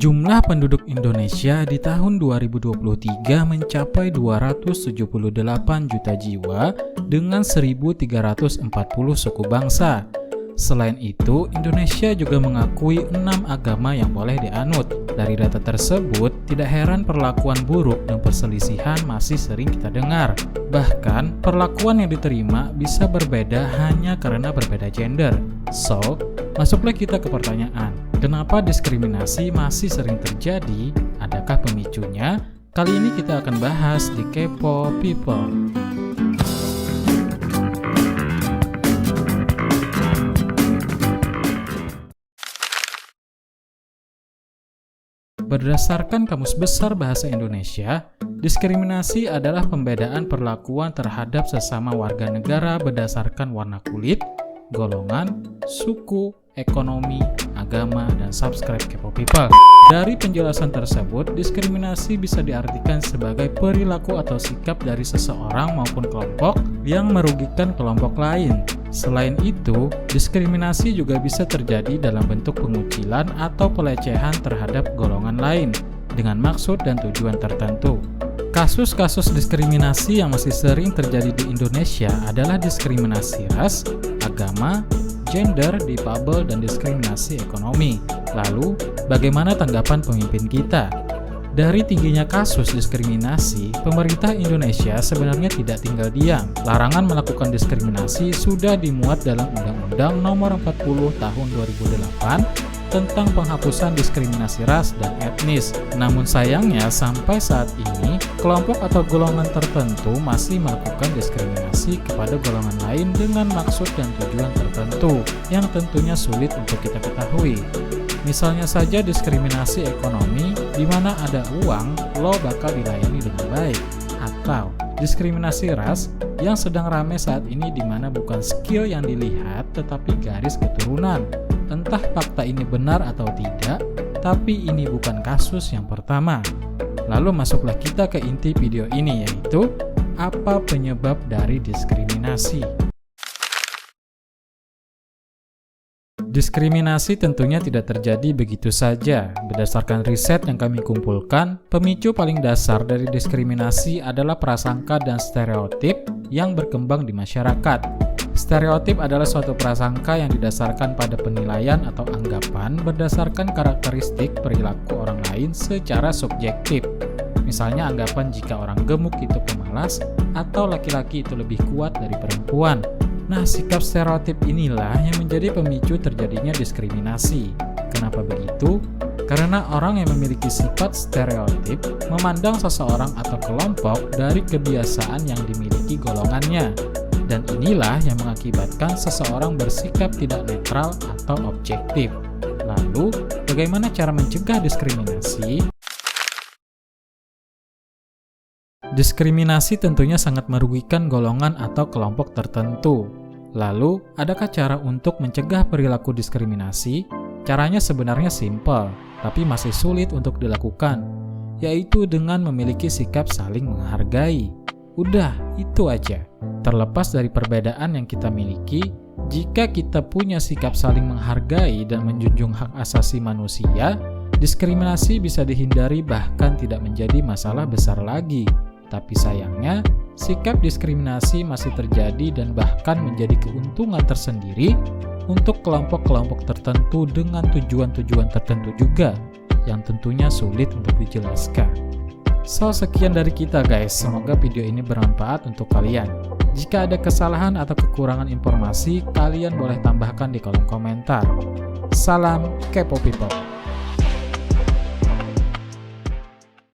Jumlah penduduk Indonesia di tahun 2023 mencapai 278 juta jiwa dengan 1.340 suku bangsa. Selain itu, Indonesia juga mengakui 6 agama yang boleh dianut. Dari data tersebut, tidak heran perlakuan buruk dan perselisihan masih sering kita dengar. Bahkan, perlakuan yang diterima bisa berbeda hanya karena berbeda gender. So, masuklah kita ke pertanyaan, kenapa diskriminasi masih sering terjadi? Adakah pemicunya? Kali ini kita akan bahas di Kepo People. Berdasarkan Kamus Besar Bahasa Indonesia, diskriminasi adalah pembedaan perlakuan terhadap sesama warga negara berdasarkan warna kulit, golongan, suku, ekonomi, agama, dan subscribe Kepo People. Dari penjelasan tersebut, diskriminasi bisa diartikan sebagai perilaku atau sikap dari seseorang maupun kelompok yang merugikan kelompok lain. Selain itu, diskriminasi juga bisa terjadi dalam bentuk pengucilan atau pelecehan terhadap golongan lain dengan maksud dan tujuan tertentu. Kasus-kasus diskriminasi yang masih sering terjadi di Indonesia adalah diskriminasi ras, agama, gender, difabel, dan diskriminasi ekonomi. Lalu, bagaimana tanggapan pemimpin kita? Dari tingginya kasus diskriminasi, pemerintah Indonesia sebenarnya tidak tinggal diam. Larangan melakukan diskriminasi sudah dimuat dalam Undang-Undang Nomor 40 Tahun 2008 tentang penghapusan diskriminasi ras dan etnis. Namun sayangnya sampai saat ini, kelompok atau golongan tertentu masih melakukan diskriminasi kepada golongan lain dengan maksud dan tujuan tertentu yang tentunya sulit untuk kita ketahui. Misalnya saja diskriminasi ekonomi, di mana ada uang, lo bakal dilayani dengan baik. Atau diskriminasi ras yang sedang ramai saat ini, di mana bukan skill yang dilihat, tetapi garis keturunan. Entah fakta ini benar atau tidak, tapi ini bukan kasus yang pertama. Lalu masuklah kita ke inti video ini, yaitu apa penyebab dari diskriminasi. Diskriminasi tentunya tidak terjadi begitu saja. Berdasarkan riset yang kami kumpulkan, pemicu paling dasar dari diskriminasi adalah prasangka dan stereotip yang berkembang di masyarakat. Stereotip adalah suatu prasangka yang didasarkan pada penilaian atau anggapan berdasarkan karakteristik perilaku orang lain secara subjektif. Misalnya anggapan jika orang gemuk itu pemalas atau laki-laki itu lebih kuat dari perempuan. Nah, sikap stereotip inilah yang menjadi pemicu terjadinya diskriminasi. Kenapa begitu? Karena orang yang memiliki sifat stereotip memandang seseorang atau kelompok dari kebiasaan yang dimiliki golongannya. Dan inilah yang mengakibatkan seseorang bersikap tidak netral atau objektif. Lalu, bagaimana cara mencegah diskriminasi? Diskriminasi tentunya sangat merugikan golongan atau kelompok tertentu. Lalu, adakah cara untuk mencegah perilaku diskriminasi? Caranya sebenarnya simpel, tapi masih sulit untuk dilakukan, yaitu dengan memiliki sikap saling menghargai. Udah, itu aja. Terlepas dari perbedaan yang kita miliki, jika kita punya sikap saling menghargai dan menjunjung hak asasi manusia, diskriminasi bisa dihindari bahkan tidak menjadi masalah besar lagi. Tapi sayangnya, sikap diskriminasi masih terjadi dan bahkan menjadi keuntungan tersendiri untuk kelompok-kelompok tertentu dengan tujuan-tujuan tertentu juga, yang tentunya sulit untuk dijelaskan. So, sekian dari kita guys, semoga video ini bermanfaat untuk kalian. Jika ada kesalahan atau kekurangan informasi, kalian boleh tambahkan di kolom komentar. Salam Kepo People.